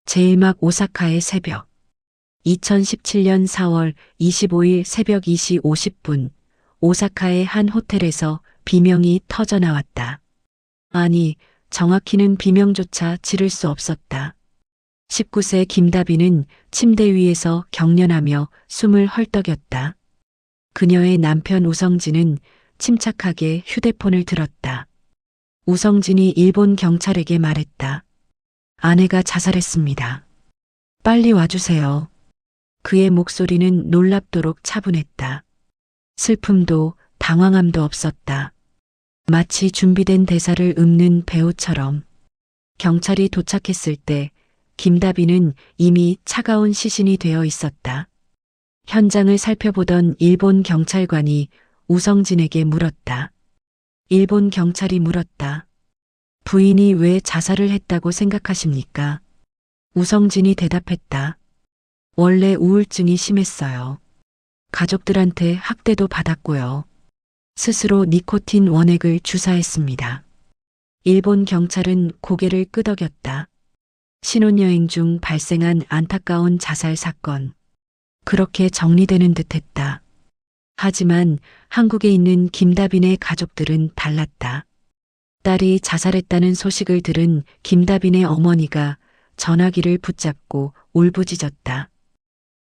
제일막 오사카의 새벽. 2017년 4월 25일 새벽 2시 50분, 오사카의 한 호텔에서 비명이 터져 나왔다. 아니, 정확히는 비명조차 지를 수 없었다. 19세 김다비는 침대 위에서 경련하며 숨을 헐떡였다. 그녀의 남편 우성진은 침착하게 휴대폰을 들었다. 우성진이 일본 경찰에게 말했다. 아내가 자살했습니다. 빨리 와주세요. 그의 목소리는 놀랍도록 차분했다. 슬픔도 당황함도 없었다. 마치 준비된 대사를 읊는 배우처럼. 경찰이 도착했을 때 김다비는 이미 차가운 시신이 되어 있었다. 현장을 살펴보던 일본 경찰관이 우성진에게 물었다. 일본 경찰이 물었다. 부인이 왜 자살을 했다고 생각하십니까? 우성진이 대답했다. 원래 우울증이 심했어요. 가족들한테 학대도 받았고요. 스스로 니코틴 원액을 주사했습니다. 일본 경찰은 고개를 끄덕였다. 신혼여행 중 발생한 안타까운 자살 사건. 그렇게 정리되는 듯했다. 하지만 한국에 있는 김다빈의 가족들은 달랐다. 딸이 자살했다는 소식을 들은 김다빈의 어머니가 전화기를 붙잡고 울부짖었다.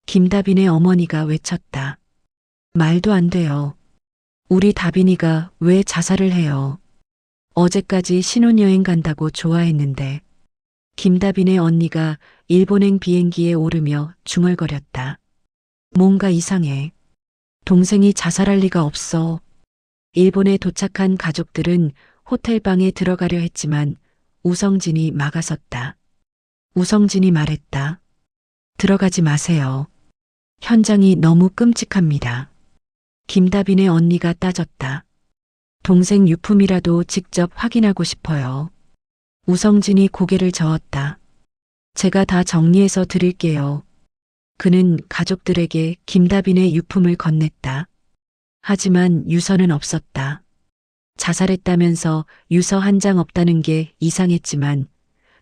김다빈의 어머니가 외쳤다. 말도 안 돼요. 우리 다빈이가 왜 자살을 해요? 어제까지 신혼여행 간다고 좋아했는데. 김다빈의 언니가 일본행 비행기에 오르며 중얼거렸다. 뭔가 이상해. 동생이 자살할 리가 없어. 일본에 도착한 가족들은 호텔방에 들어가려 했지만 우성진이 막아섰다. 우성진이 말했다. 들어가지 마세요. 현장이 너무 끔찍합니다. 김다빈의 언니가 따졌다. 동생 유품이라도 직접 확인하고 싶어요. 우성진이 고개를 저었다. 제가 다 정리해서 드릴게요. 그는 가족들에게 김다빈의 유품을 건넸다. 하지만 유서는 없었다. 자살했다면서 유서 한 장 없다는 게 이상했지만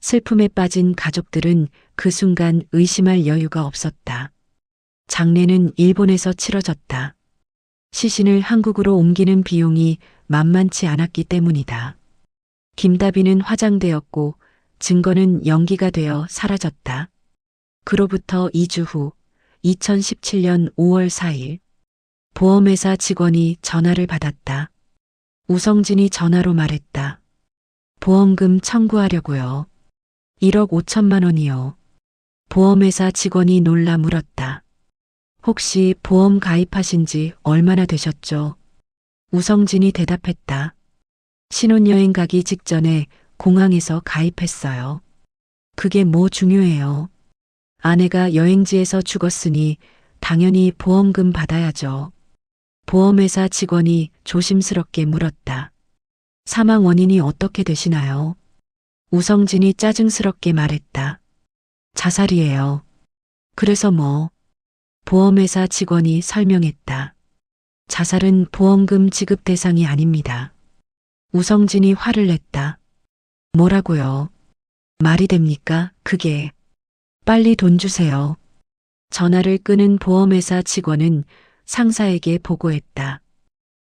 슬픔에 빠진 가족들은 그 순간 의심할 여유가 없었다. 장례는 일본에서 치러졌다. 시신을 한국으로 옮기는 비용이 만만치 않았기 때문이다. 김다빈은 화장되었고 증거는 연기가 되어 사라졌다. 그로부터 2주 후 2017년 5월 4일 보험회사 직원이 전화를 받았다. 우성진이 전화로 말했다. 보험금 청구하려고요. 1억 5천만 원이요. 보험회사 직원이 놀라 물었다. 혹시 보험 가입하신 지 얼마나 되셨죠? 우성진이 대답했다. 신혼여행 가기 직전에 공항에서 가입했어요. 그게 뭐 중요해요. 아내가 여행지에서 죽었으니 당연히 보험금 받아야죠. 보험회사 직원이 조심스럽게 물었다. 사망 원인이 어떻게 되시나요? 우성진이 짜증스럽게 말했다. 자살이에요. 그래서 뭐? 보험회사 직원이 설명했다. 자살은 보험금 지급 대상이 아닙니다. 우성진이 화를 냈다. 뭐라고요? 말이 됩니까? 그게. 빨리 돈 주세요. 전화를 끄는 보험회사 직원은 상사에게 보고했다.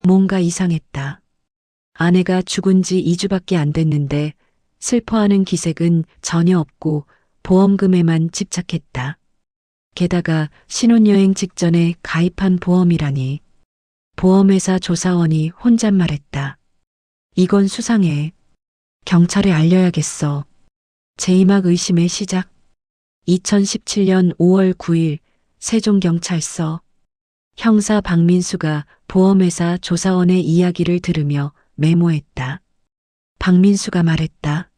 뭔가 이상했다. 아내가 죽은 지 2주밖에 안 됐는데 슬퍼하는 기색은 전혀 없고 보험금에만 집착했다. 게다가 신혼여행 직전에 가입한 보험이라니. 보험회사 조사원이 혼잣말했다. 이건 수상해. 경찰에 알려야겠어. 제이막 의심의 시작. 2017년 5월 9일 세종경찰서. 형사 박민수가 보험회사 조사원의 이야기를 들으며 메모했다. 박민수가 말했다.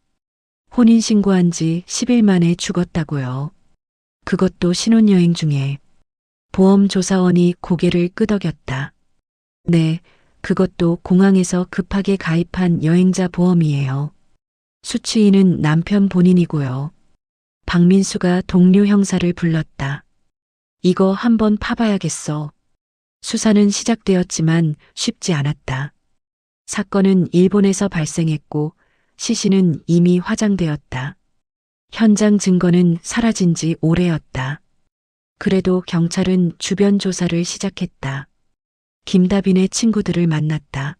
혼인신고한 지 10일 만에 죽었다고요. 그것도 신혼여행 중에. 보험조사원이 고개를 끄덕였다. 네, 그것도 공항에서 급하게 가입한 여행자 보험이에요. 수취인은 남편 본인이고요. 박민수가 동료 형사를 불렀다. 이거 한번 파봐야겠어. 수사는 시작되었지만 쉽지 않았다. 사건은 일본에서 발생했고 시신은 이미 화장되었다. 현장 증거는 사라진 지 오래였다. 그래도 경찰은 주변 조사를 시작했다. 김다빈의 친구들을 만났다.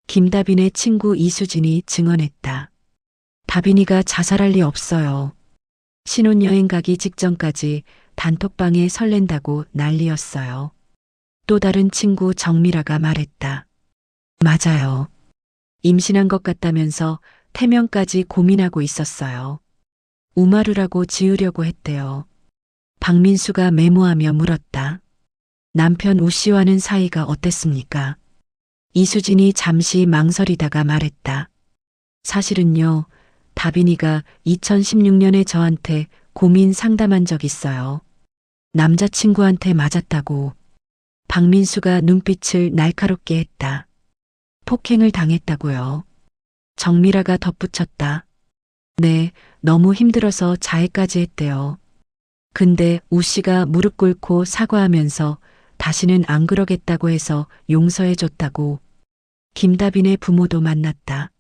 김다빈의 친구 이수진이 증언했다. 다빈이가 자살할 리 없어요. 신혼여행 가기 직전까지 단톡방에 설렌다고 난리였어요. 또 다른 친구 정미라가 말했다. 맞아요. 임신한 것 같다면서 태명까지 고민하고 있었어요. 우마루라고 지으려고 했대요. 박민수가 메모하며 물었다. 남편 우 씨와는 사이가 어땠습니까? 이수진이 잠시 망설이다가 말했다. 사실은요, 다빈이가 2016년에 저한테 고민 상담한 적 있어요. 남자친구한테 맞았다고. 박민수가 눈빛을 날카롭게 했다. 폭행을 당했다고요. 정미라가 덧붙였다. 네, 너무 힘들어서 자해까지 했대요. 근데 우 씨가 무릎 꿇고 사과하면서 다시는 안 그러겠다고 해서 용서해 줬다고. 김다빈의 부모도 만났다.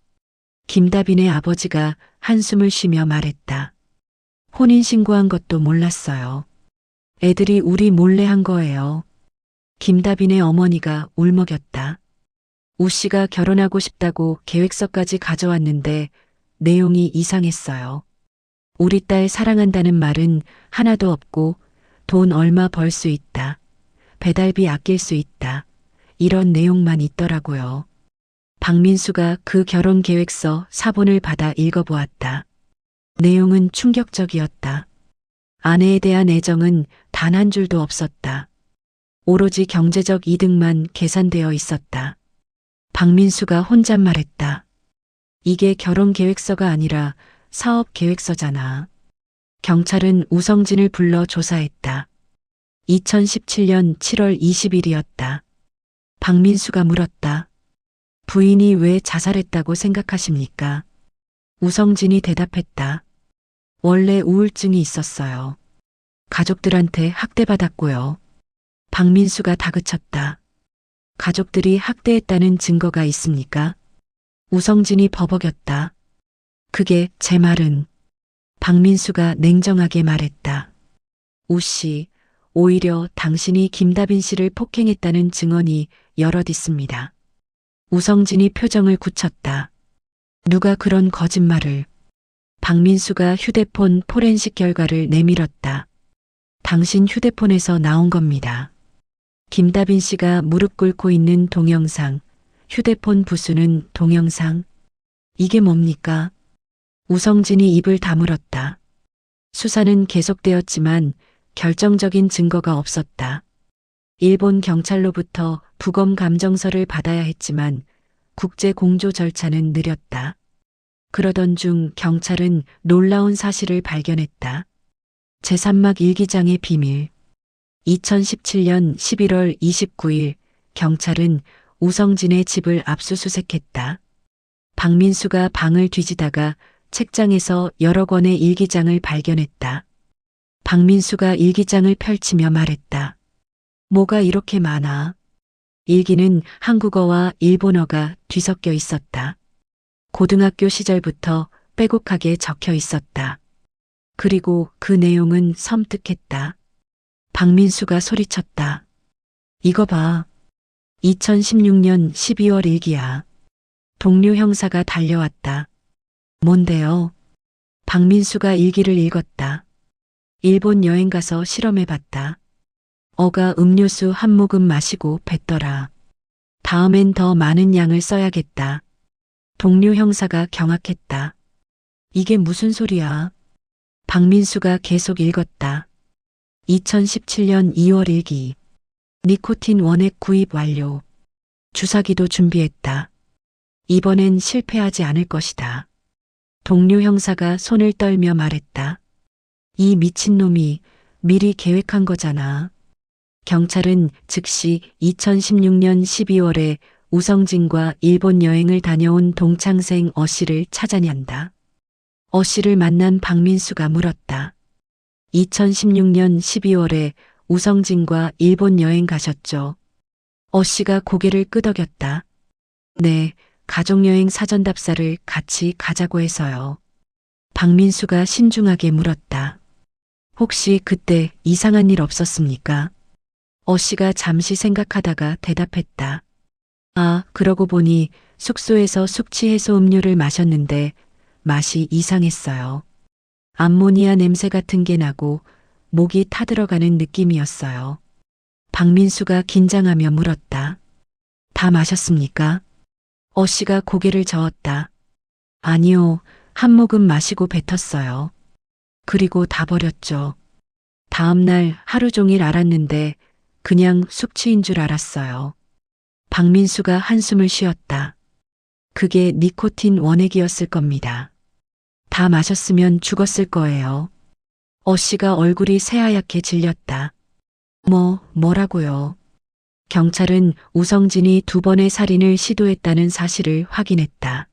김다빈의 아버지가 한숨을 쉬며 말했다. 혼인신고한 것도 몰랐어요. 애들이 우리 몰래 한 거예요. 김다빈의 어머니가 울먹였다. 우 씨가 결혼하고 싶다고 계획서까지 가져왔는데 내용이 이상했어요. 우리 딸 사랑한다는 말은 하나도 없고 돈 얼마 벌 수 있다. 배달비 아낄 수 있다. 이런 내용만 있더라고요. 박민수가 그 결혼 계획서 사본을 받아 읽어보았다. 내용은 충격적이었다. 아내에 대한 애정은 단 한 줄도 없었다. 오로지 경제적 이득만 계산되어 있었다. 박민수가 혼잣말했다. 이게 결혼 계획서가 아니라 사업 계획서잖아. 경찰은 우성진을 불러 조사했다. 2017년 7월 20일이었다. 박민수가 물었다. 부인이 왜 자살했다고 생각하십니까? 우성진이 대답했다. 원래 우울증이 있었어요. 가족들한테 학대받았고요. 박민수가 다그쳤다. 가족들이 학대했다는 증거가 있습니까? 우성진이 버벅였다. 그게 제 말은. 박민수가 냉정하게 말했다. 우 씨, 오히려 당신이 김다빈 씨를 폭행했다는 증언이 여럿 있습니다. 우성진이 표정을 굳혔다. 누가 그런 거짓말을. 박민수가 휴대폰 포렌식 결과를 내밀었다. 당신 휴대폰에서 나온 겁니다. 김다빈 씨가 무릎 꿇고 있는 동영상, 휴대폰 부수는 동영상. 이게 뭡니까? 우성진이 입을 다물었다. 수사는 계속되었지만 결정적인 증거가 없었다. 일본 경찰로부터 부검 감정서를 받아야 했지만 국제 공조 절차는 느렸다. 그러던 중 경찰은 놀라운 사실을 발견했다. 제3막 일기장의 비밀. 2017년 11월 29일 경찰은 우성진의 집을 압수수색했다. 박민수가 방을 뒤지다가 책장에서 여러 권의 일기장을 발견했다. 박민수가 일기장을 펼치며 말했다. 뭐가 이렇게 많아? 일기는 한국어와 일본어가 뒤섞여 있었다. 고등학교 시절부터 빼곡하게 적혀 있었다. 그리고 그 내용은 섬뜩했다. 박민수가 소리쳤다. 이거 봐. 2016년 12월 일기야. 동료 형사가 달려왔다. 뭔데요? 박민수가 일기를 읽었다. 일본 여행 가서 실험해봤다. 어가 음료수 한 모금 마시고 뱉더라. 다음엔 더 많은 양을 써야겠다. 동료 형사가 경악했다. 이게 무슨 소리야? 박민수가 계속 읽었다. 2017년 2월 일기. 니코틴 원액 구입 완료. 주사기도 준비했다. 이번엔 실패하지 않을 것이다. 동료 형사가 손을 떨며 말했다. 이 미친놈이 미리 계획한 거잖아. 경찰은 즉시 2016년 12월에 우성진과 일본 여행을 다녀온 동창생 어 씨를 찾아낸다. 어 씨를 만난 박민수가 물었다. 2016년 12월에 우성진과 일본 여행 가셨죠? 어 씨가 고개를 끄덕였다. 네, 가족여행 사전답사를 같이 가자고 해서요. 박민수가 신중하게 물었다. 혹시 그때 이상한 일 없었습니까? 씨가 잠시 생각하다가 대답했다. 아, 그러고 보니 숙소에서 숙취 해소 음료를 마셨는데 맛이 이상했어요. 암모니아 냄새 같은 게 나고 목이 타들어가는 느낌이었어요. 박민수가 긴장하며 물었다. 다 마셨습니까? 씨가 고개를 저었다. 아니요, 한 모금 마시고 뱉었어요. 그리고 다 버렸죠. 다음 날 하루 종일 알았는데 그냥 숙취인 줄 알았어요. 박민수가 한숨을 쉬었다. 그게 니코틴 원액이었을 겁니다. 다 마셨으면 죽었을 거예요. 씨가 얼굴이 새하얗게 질렸다. 뭐라고요? 경찰은 우성진이 2번의 살인을 시도했다는 사실을 확인했다.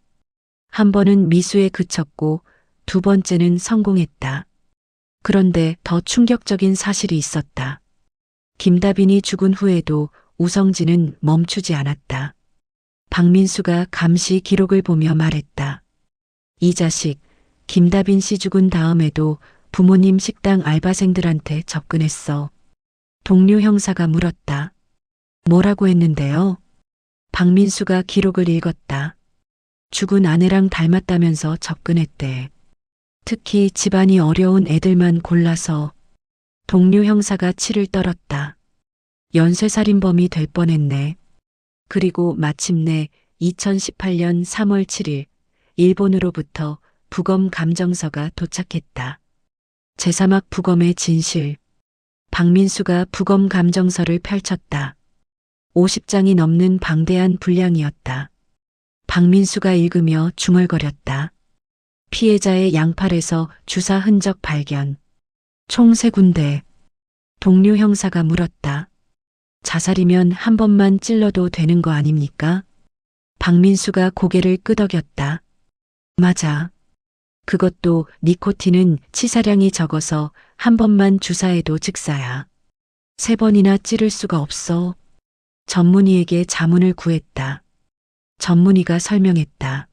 한 번은 미수에 그쳤고 2번째는 성공했다. 그런데 더 충격적인 사실이 있었다. 김다빈이 죽은 후에도 우성진은 멈추지 않았다. 박민수가 감시 기록을 보며 말했다. 이 자식, 김다빈 씨 죽은 다음에도 부모님 식당 알바생들한테 접근했어. 동료 형사가 물었다. 뭐라고 했는데요? 박민수가 기록을 읽었다. 죽은 아내랑 닮았다면서 접근했대. 특히 집안이 어려운 애들만 골라서. 동료 형사가 치를 떨었다. 연쇄살인범이 될 뻔했네. 그리고 마침내 2018년 3월 7일 일본으로부터 부검 감정서가 도착했다. 제3학 부검의 진실. 박민수가 부검 감정서를 펼쳤다. 50장이 넘는 방대한 분량이었다. 박민수가 읽으며 중얼거렸다. 피해자의 양팔에서 주사 흔적 발견. 총 3군데. 동료 형사가 물었다. 자살이면 한 번만 찔러도 되는 거 아닙니까? 박민수가 고개를 끄덕였다. 맞아. 그것도 니코틴은 치사량이 적어서 한 번만 주사해도 즉사야. 3번이나 찌를 수가 없어. 전문의에게 자문을 구했다. 전문의가 설명했다.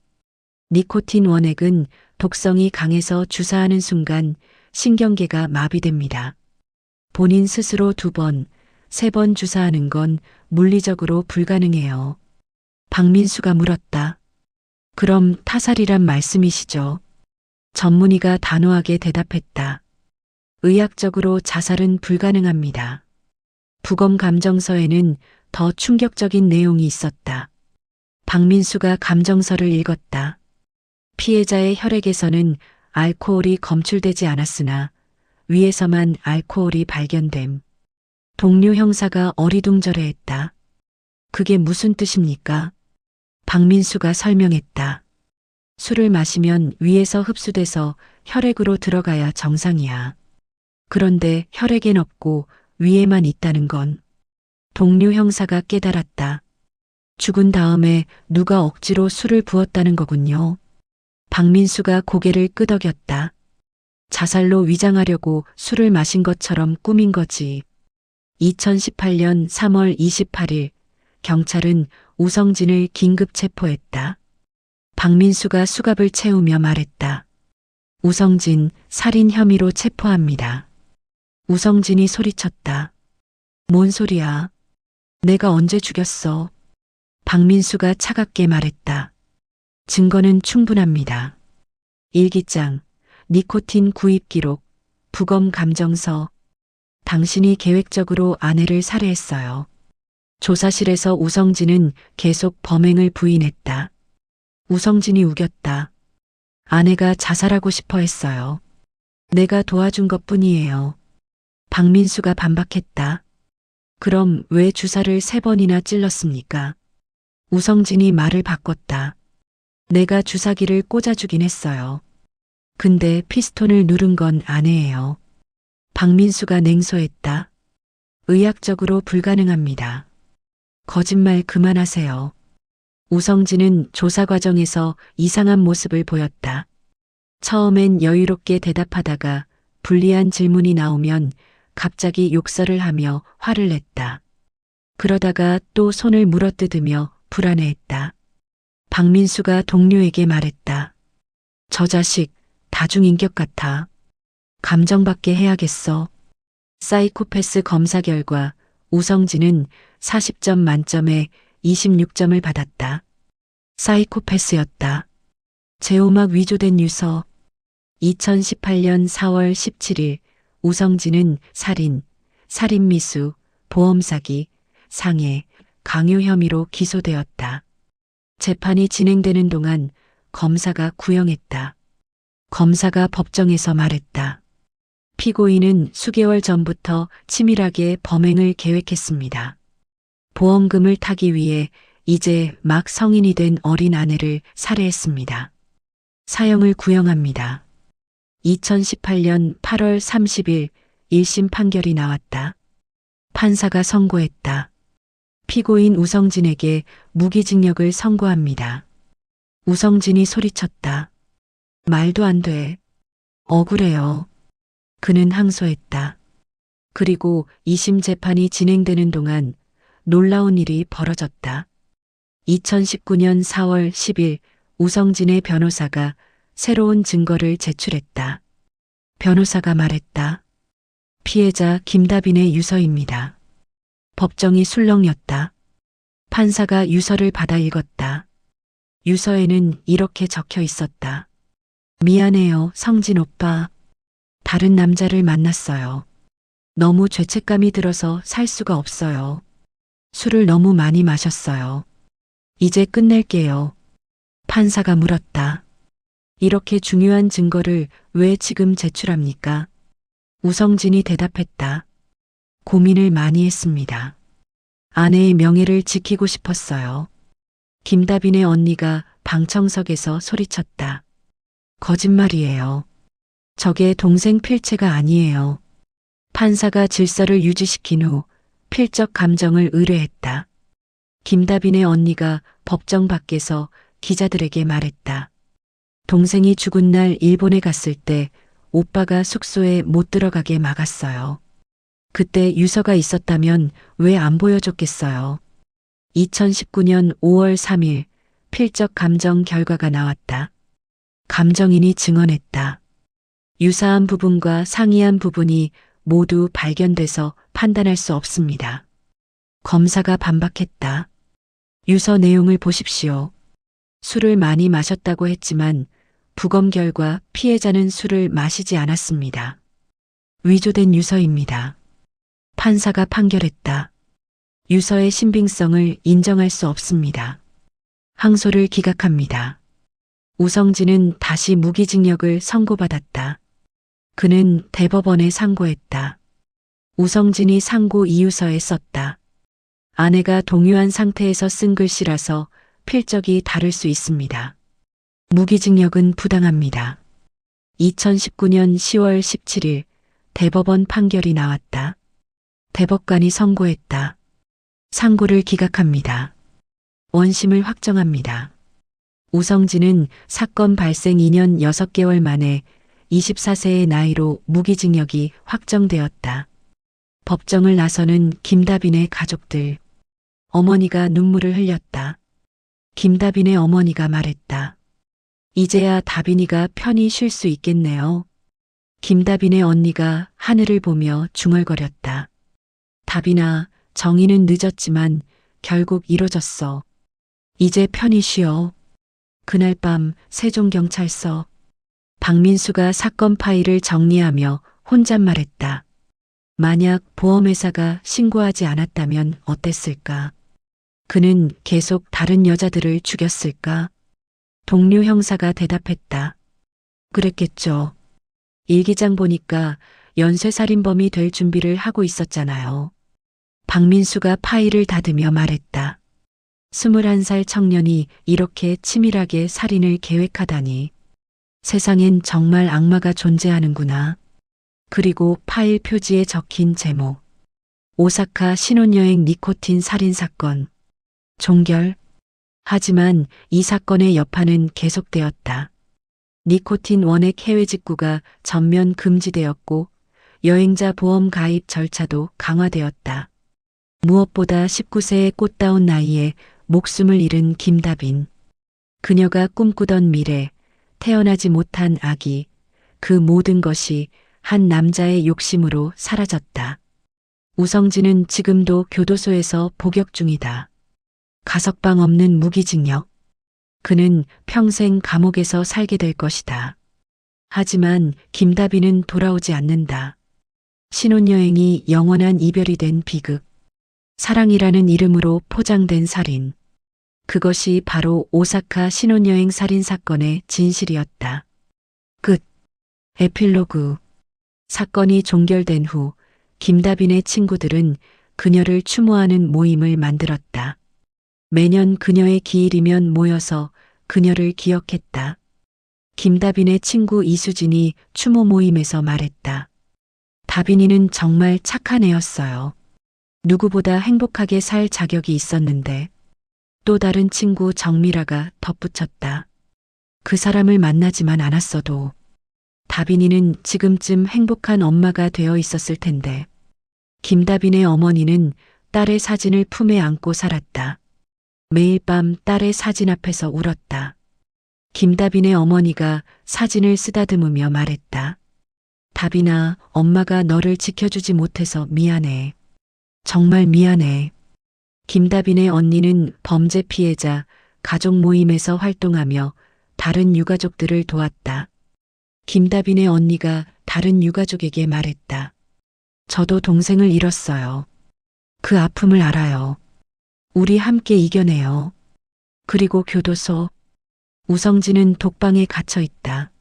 니코틴 원액은 독성이 강해서 주사하는 순간 신경계가 마비됩니다. 본인 스스로 2번, 3번 주사하는 건 물리적으로 불가능해요. 박민수가 물었다. 그럼 타살이란 말씀이시죠? 전문의가 단호하게 대답했다. 의학적으로 자살은 불가능합니다. 부검 감정서에는 더 충격적인 내용이 있었다. 박민수가 감정서를 읽었다. 피해자의 혈액에서는 알코올이 검출되지 않았으나 위에서만 알코올이 발견됨. 동료 형사가 어리둥절해했다. 그게 무슨 뜻입니까? 박민수가 설명했다. 술을 마시면 위에서 흡수돼서 혈액으로 들어가야 정상이야. 그런데 혈액엔 없고 위에만 있다는 건. 동료 형사가 깨달았다. 죽은 다음에 누가 억지로 술을 부었다는 거군요. 박민수가 고개를 끄덕였다. 자살로 위장하려고 술을 마신 것처럼 꾸민 거지. 2018년 3월 28일 경찰은 우성진을 긴급 체포했다. 박민수가 수갑을 채우며 말했다. 우성진 살인 혐의로 체포합니다. 우성진이 소리쳤다. 뭔 소리야? 내가 언제 죽였어? 박민수가 차갑게 말했다. 증거는 충분합니다. 일기장, 니코틴 구입 기록, 부검 감정서. 당신이 계획적으로 아내를 살해했어요. 조사실에서 우성진은 계속 범행을 부인했다. 우성진이 우겼다. 아내가 자살하고 싶어 했어요. 내가 도와준 것뿐이에요. 박민수가 반박했다. 그럼 왜 주사를 3번이나 찔렀습니까? 우성진이 말을 바꿨다. 내가 주사기를 꽂아주긴 했어요. 근데 피스톤을 누른 건 아내예요. 박민수가 냉소했다. 의학적으로 불가능합니다. 거짓말 그만하세요. 우성진은 조사 과정에서 이상한 모습을 보였다. 처음엔 여유롭게 대답하다가 불리한 질문이 나오면 갑자기 욕설을 하며 화를 냈다. 그러다가 또 손을 물어뜯으며 불안해했다. 박민수가 동료에게 말했다. 저 자식 다중인격 같아. 감정받게 해야겠어. 사이코패스 검사 결과 우성진은 40점 만점에 26점을 받았다. 사이코패스였다. 제오막 위조된 유서. 2018년 4월 17일 우성진은 살인, 살인미수, 보험사기, 상해, 강요 혐의로 기소되었다. 재판이 진행되는 동안 검사가 구형했다. 검사가 법정에서 말했다. 피고인은 수개월 전부터 치밀하게 범행을 계획했습니다. 보험금을 타기 위해 이제 막 성인이 된 어린 아내를 살해했습니다. 사형을 구형합니다. 2018년 8월 30일 1심 판결이 나왔다. 판사가 선고했다. 피고인 우성진에게 무기징역을 선고합니다. 우성진이 소리쳤다. 말도 안 돼. 억울해요. 그는 항소했다. 그리고 2심 재판이 진행되는 동안 놀라운 일이 벌어졌다. 2019년 4월 10일 우성진의 변호사가 새로운 증거를 제출했다. 변호사가 말했다. 피해자 김다빈의 유서입니다. 법정이 술렁였다. 판사가 유서를 받아 읽었다. 유서에는 이렇게 적혀 있었다. 미안해요, 성진 오빠. 다른 남자를 만났어요. 너무 죄책감이 들어서 살 수가 없어요. 술을 너무 많이 마셨어요. 이제 끝낼게요. 판사가 물었다. 이렇게 중요한 증거를 왜 지금 제출합니까? 우성진이 대답했다. 고민을 많이 했습니다. 아내의 명예를 지키고 싶었어요. 김다빈의 언니가 방청석에서 소리쳤다. 거짓말이에요. 저게 동생 필체가 아니에요. 판사가 질서를 유지시킨 후 필적 감정을 의뢰했다. 김다빈의 언니가 법정 밖에서 기자들에게 말했다. 동생이 죽은 날 일본에 갔을 때 오빠가 숙소에 못 들어가게 막았어요. 그때 유서가 있었다면 왜 안 보여줬겠어요. 2019년 5월 3일 필적 감정 결과가 나왔다. 감정인이 증언했다. 유사한 부분과 상이한 부분이 모두 발견돼서 판단할 수 없습니다. 검사가 반박했다. 유서 내용을 보십시오. 술을 많이 마셨다고 했지만 부검 결과 피해자는 술을 마시지 않았습니다. 위조된 유서입니다. 판사가 판결했다. 유서의 신빙성을 인정할 수 없습니다. 항소를 기각합니다. 우성진은 다시 무기징역을 선고받았다. 그는 대법원에 상고했다. 우성진이 상고 이유서에 썼다. 아내가 동요한 상태에서 쓴 글씨라서 필적이 다를 수 있습니다. 무기징역은 부당합니다. 2019년 10월 17일 대법원 판결이 나왔다. 대법관이 선고했다. 상고를 기각합니다. 원심을 확정합니다. 우성진은 사건 발생 2년 6개월 만에 24세의 나이로 무기징역이 확정되었다. 법정을 나서는 김다빈의 가족들. 어머니가 눈물을 흘렸다. 김다빈의 어머니가 말했다. 이제야 다빈이가 편히 쉴 수 있겠네요. 김다빈의 언니가 하늘을 보며 중얼거렸다. 다빈아, 정의는 늦었지만 결국 이뤄졌어. 이제 편히 쉬어. 그날 밤 세종경찰서. 박민수가 사건 파일을 정리하며 혼잣말했다. 만약 보험회사가 신고하지 않았다면 어땠을까? 그는 계속 다른 여자들을 죽였을까? 동료 형사가 대답했다. 그랬겠죠. 일기장 보니까 연쇄살인범이 될 준비를 하고 있었잖아요. 박민수가 파일을 닫으며 말했다. 21살 청년이 이렇게 치밀하게 살인을 계획하다니. 세상엔 정말 악마가 존재하는구나. 그리고 파일 표지에 적힌 제목. 오사카 신혼여행 니코틴 살인사건. 종결. 하지만 이 사건의 여파는 계속되었다. 니코틴 원액 해외 직구가 전면 금지되었고 여행자 보험 가입 절차도 강화되었다. 무엇보다 19세의 꽃다운 나이에 목숨을 잃은 김다빈. 그녀가 꿈꾸던 미래, 태어나지 못한 아기, 그 모든 것이 한 남자의 욕심으로 사라졌다. 우성진은 지금도 교도소에서 복역 중이다. 가석방 없는 무기징역. 그는 평생 감옥에서 살게 될 것이다. 하지만 김다빈은 돌아오지 않는다. 신혼여행이 영원한 이별이 된 비극. 사랑이라는 이름으로 포장된 살인. 그것이 바로 오사카 신혼여행 살인 사건의 진실이었다. 끝. 에필로그. 사건이 종결된 후 김다빈의 친구들은 그녀를 추모하는 모임을 만들었다. 매년 그녀의 기일이면 모여서 그녀를 기억했다. 김다빈의 친구 이수진이 추모 모임에서 말했다. 다빈이는 정말 착한 애였어요. 누구보다 행복하게 살 자격이 있었는데. 또 다른 친구 정미라가 덧붙였다. 그 사람을 만나지만 않았어도 다빈이는 지금쯤 행복한 엄마가 되어 있었을 텐데. 김다빈의 어머니는 딸의 사진을 품에 안고 살았다. 매일 밤 딸의 사진 앞에서 울었다. 김다빈의 어머니가 사진을 쓰다듬으며 말했다. 다빈아, 엄마가 너를 지켜주지 못해서 미안해. 정말 미안해. 김다빈의 언니는 범죄 피해자 가족 모임에서 활동하며 다른 유가족들을 도왔다. 김다빈의 언니가 다른 유가족에게 말했다. 저도 동생을 잃었어요. 그 아픔을 알아요. 우리 함께 이겨내요. 그리고 교도소. 우성진은 독방에 갇혀 있다.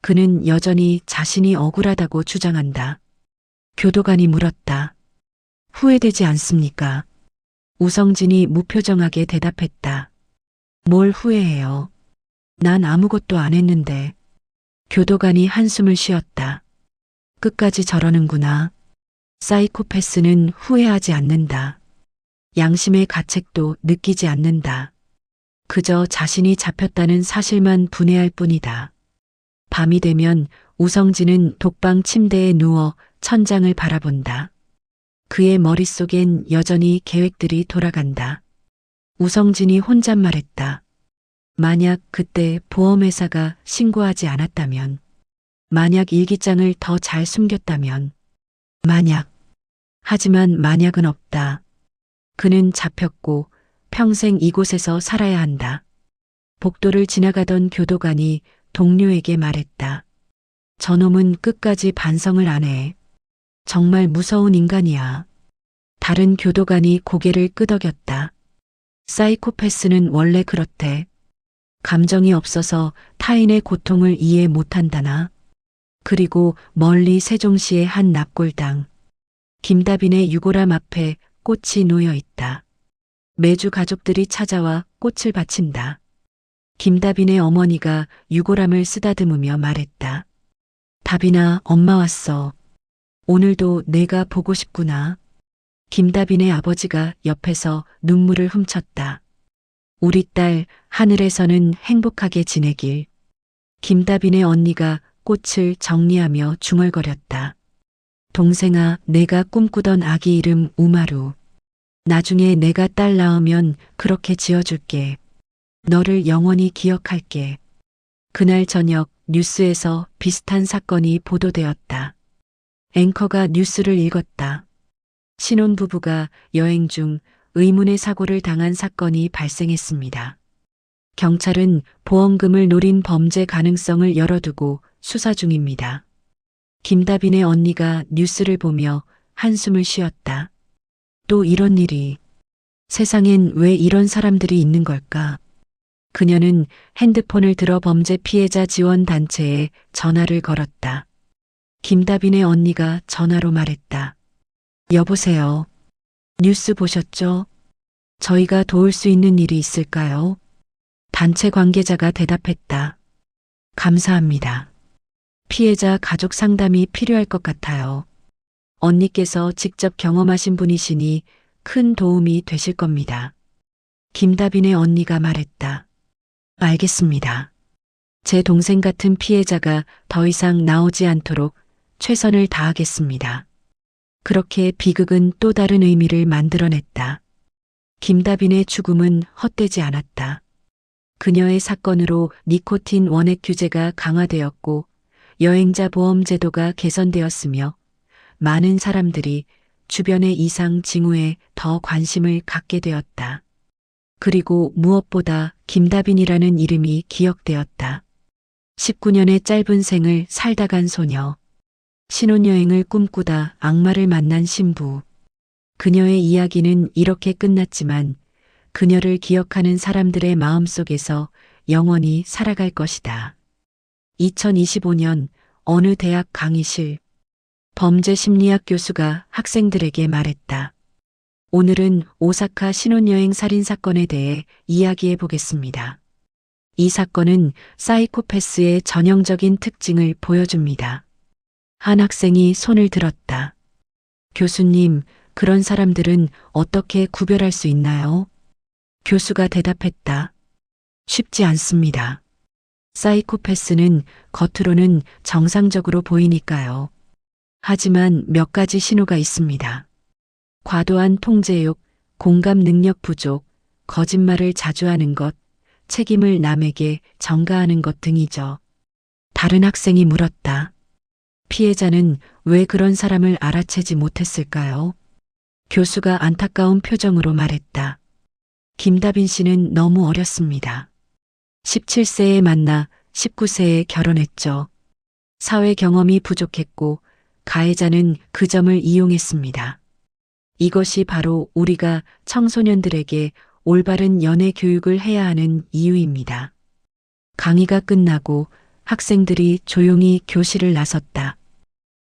그는 여전히 자신이 억울하다고 주장한다. 교도관이 물었다. 후회되지 않습니까? 우성진이 무표정하게 대답했다. 뭘 후회해요? 난 아무것도 안 했는데. 교도관이 한숨을 쉬었다. 끝까지 저러는구나. 사이코패스는 후회하지 않는다. 양심의 가책도 느끼지 않는다. 그저 자신이 잡혔다는 사실만 분해할 뿐이다. 밤이 되면 우성진은 독방 침대에 누워 천장을 바라본다. 그의 머릿속엔 여전히 계획들이 돌아간다. 우성진이 혼잣말했다. 만약 그때 보험회사가 신고하지 않았다면, 만약 일기장을 더 잘 숨겼다면, 만약. 하지만 만약은 없다. 그는 잡혔고 평생 이곳에서 살아야 한다. 복도를 지나가던 교도관이 동료에게 말했다. 저놈은 끝까지 반성을 안 해. 정말 무서운 인간이야. 다른 교도관이 고개를 끄덕였다. 사이코패스는 원래 그렇대. 감정이 없어서 타인의 고통을 이해 못한다나. 그리고 멀리 세종시의 한 납골당. 김다빈의 유골함 앞에 꽃이 놓여 있다. 매주 가족들이 찾아와 꽃을 바친다. 김다빈의 어머니가 유골함을 쓰다듬으며 말했다. 다빈아, 엄마 왔어. 오늘도 내가 보고 싶구나. 김다빈의 아버지가 옆에서 눈물을 훔쳤다. 우리 딸 하늘에서는 행복하게 지내길. 김다빈의 언니가 꽃을 정리하며 중얼거렸다. 동생아, 내가 꿈꾸던 아기 이름 우마루. 나중에 내가 딸 낳으면 그렇게 지어줄게. 너를 영원히 기억할게. 그날 저녁 뉴스에서 비슷한 사건이 보도되었다. 앵커가 뉴스를 읽었다. 신혼부부가 여행 중 의문의 사고를 당한 사건이 발생했습니다. 경찰은 보험금을 노린 범죄 가능성을 열어두고 수사 중입니다. 김다빈의 언니가 뉴스를 보며 한숨을 쉬었다. 또 이런 일이. 세상엔 왜 이런 사람들이 있는 걸까? 그녀는 핸드폰을 들어 범죄 피해자 지원 단체에 전화를 걸었다. 김다빈의 언니가 전화로 말했다. 여보세요. 뉴스 보셨죠? 저희가 도울 수 있는 일이 있을까요? 단체 관계자가 대답했다. 감사합니다. 피해자 가족 상담이 필요할 것 같아요. 언니께서 직접 경험하신 분이시니 큰 도움이 되실 겁니다. 김다빈의 언니가 말했다. 알겠습니다. 제 동생 같은 피해자가 더 이상 나오지 않도록 최선을 다하겠습니다. 그렇게 비극은 또 다른 의미를 만들어냈다. 김다빈의 죽음은 헛되지 않았다. 그녀의 사건으로 니코틴 원액 규제가 강화되었고 여행자 보험 제도가 개선되었으며 많은 사람들이 주변의 이상 징후에 더 관심을 갖게 되었다. 그리고 무엇보다 김다빈이라는 이름이 기억되었다. 19년의 짧은 생을 살다 간 소녀. 신혼여행을 꿈꾸다 악마를 만난 신부. 그녀의 이야기는 이렇게 끝났지만 그녀를 기억하는 사람들의 마음속에서 영원히 살아갈 것이다. 2025년 어느 대학 강의실. 범죄심리학 교수가 학생들에게 말했다. 오늘은 오사카 신혼여행 살인사건에 대해 이야기해 보겠습니다. 이 사건은 사이코패스의 전형적인 특징을 보여줍니다. 한 학생이 손을 들었다. 교수님, 그런 사람들은 어떻게 구별할 수 있나요? 교수가 대답했다. 쉽지 않습니다. 사이코패스는 겉으로는 정상적으로 보이니까요. 하지만 몇 가지 신호가 있습니다. 과도한 통제욕, 공감 능력 부족, 거짓말을 자주 하는 것, 책임을 남에게 전가하는 것 등이죠. 다른 학생이 물었다. 피해자는 왜 그런 사람을 알아채지 못했을까요? 교수가 안타까운 표정으로 말했다. 김다빈 씨는 너무 어렸습니다. 17세에 만나 19세에 결혼했죠. 사회 경험이 부족했고 가해자는 그 점을 이용했습니다. 이것이 바로 우리가 청소년들에게 올바른 연애 교육을 해야 하는 이유입니다. 강의가 끝나고 학생들이 조용히 교실을 나섰다.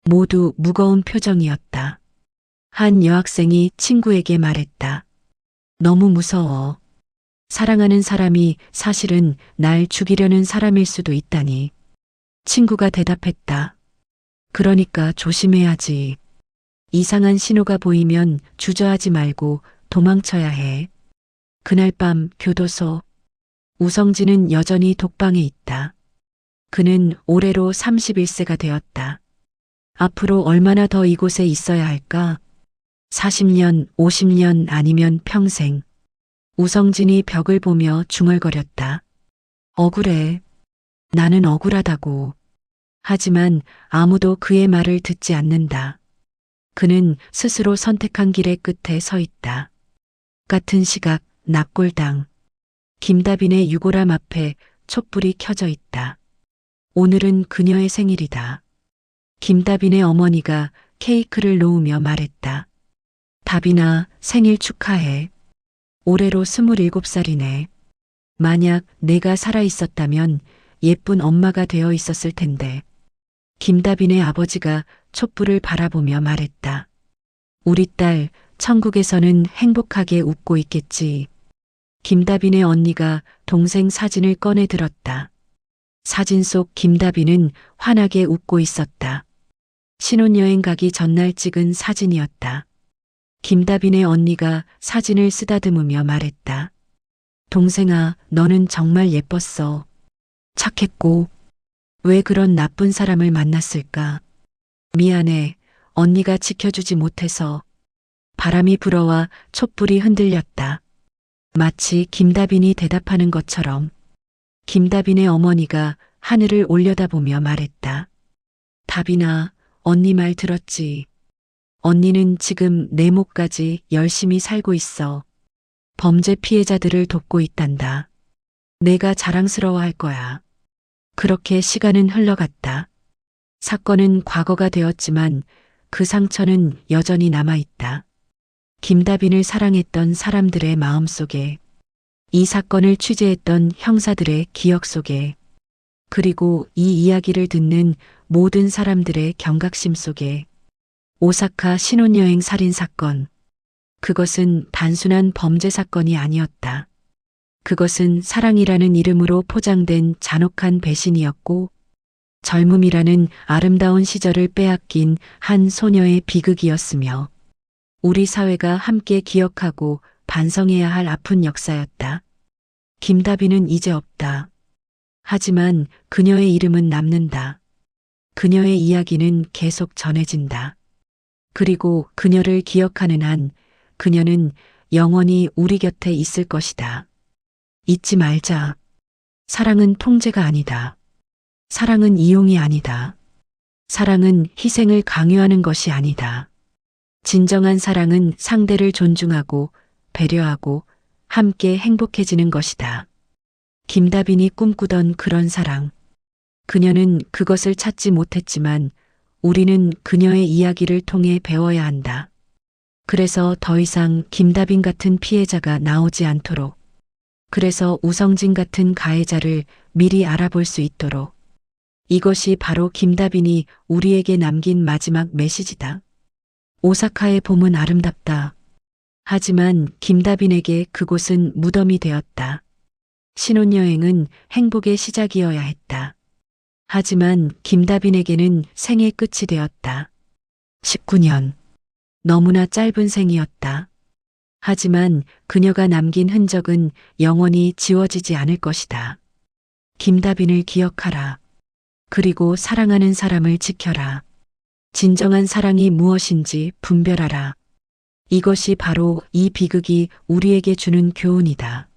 모두 무거운 표정이었다. 한 여학생이 친구에게 말했다. 너무 무서워. 사랑하는 사람이 사실은 날 죽이려는 사람일 수도 있다니. 친구가 대답했다. 그러니까 조심해야지. 이상한 신호가 보이면 주저하지 말고 도망쳐야 해. 그날 밤 교도소. 우성진은 여전히 독방에 있다. 그는 올해로 31세가 되었다. 앞으로 얼마나 더 이곳에 있어야 할까? 40년, 50년 아니면 평생. 우성진이 벽을 보며 중얼거렸다. 억울해. 나는 억울하다고. 하지만 아무도 그의 말을 듣지 않는다. 그는 스스로 선택한 길의 끝에 서 있다. 같은 시각, 납골당. 김다빈의 유골함 앞에 촛불이 켜져 있다. 오늘은 그녀의 생일이다. 김다빈의 어머니가 케이크를 놓으며 말했다. 다빈아, 생일 축하해. 올해로 27살이네. 만약 내가 살아있었다면 예쁜 엄마가 되어 있었을 텐데. 김다빈의 아버지가 촛불을 바라보며 말했다. 우리 딸, 천국에서는 행복하게 웃고 있겠지. 김다빈의 언니가 동생 사진을 꺼내 들었다. 사진 속 김다빈은 환하게 웃고 있었다. 신혼여행 가기 전날 찍은 사진이었다. 김다빈의 언니가 사진을 쓰다듬으며 말했다. 동생아, 너는 정말 예뻤어. 착했고, 왜 그런 나쁜 사람을 만났을까? 미안해, 언니가 지켜주지 못해서. 바람이 불어와 촛불이 흔들렸다. 마치 김다빈이 대답하는 것처럼. 김다빈의 어머니가 하늘을 올려다보며 말했다. 다빈아, 언니 말 들었지? 언니는 지금 내 목까지 열심히 살고 있어. 범죄 피해자들을 돕고 있단다. 내가 자랑스러워할 거야. 그렇게 시간은 흘러갔다. 사건은 과거가 되었지만 그 상처는 여전히 남아있다. 김다빈을 사랑했던 사람들의 마음속에, 이 사건을 취재했던 형사들의 기억 속에, 그리고 이 이야기를 듣는 모든 사람들의 경각심 속에. 오사카 신혼여행 살인사건. 그것은 단순한 범죄 사건이 아니었다. 그것은 사랑이라는 이름으로 포장된 잔혹한 배신이었고, 젊음이라는 아름다운 시절을 빼앗긴 한 소녀의 비극이었으며, 우리 사회가 함께 기억하고 반성해야 할 아픈 역사였다. 김다빈은 이제 없다. 하지만 그녀의 이름은 남는다. 그녀의 이야기는 계속 전해진다. 그리고 그녀를 기억하는 한 그녀는 영원히 우리 곁에 있을 것이다. 잊지 말자. 사랑은 통제가 아니다. 사랑은 이용이 아니다. 사랑은 희생을 강요하는 것이 아니다. 진정한 사랑은 상대를 존중하고 배려하고 함께 행복해지는 것이다. 김다빈이 꿈꾸던 그런 사랑. 그녀는 그것을 찾지 못했지만 우리는 그녀의 이야기를 통해 배워야 한다. 그래서 더 이상 김다빈 같은 피해자가 나오지 않도록. 그래서 우성진 같은 가해자를 미리 알아볼 수 있도록. 이것이 바로 김다빈이 우리에게 남긴 마지막 메시지다. 오사카의 봄은 아름답다. 하지만 김다빈에게 그곳은 무덤이 되었다. 신혼여행은 행복의 시작이어야 했다. 하지만 김다빈에게는 생의 끝이 되었다. 19년. 너무나 짧은 생이었다. 하지만 그녀가 남긴 흔적은 영원히 지워지지 않을 것이다. 김다빈을 기억하라. 그리고 사랑하는 사람을 지켜라. 진정한 사랑이 무엇인지 분별하라. 이것이 바로 이 비극이 우리에게 주는 교훈이다.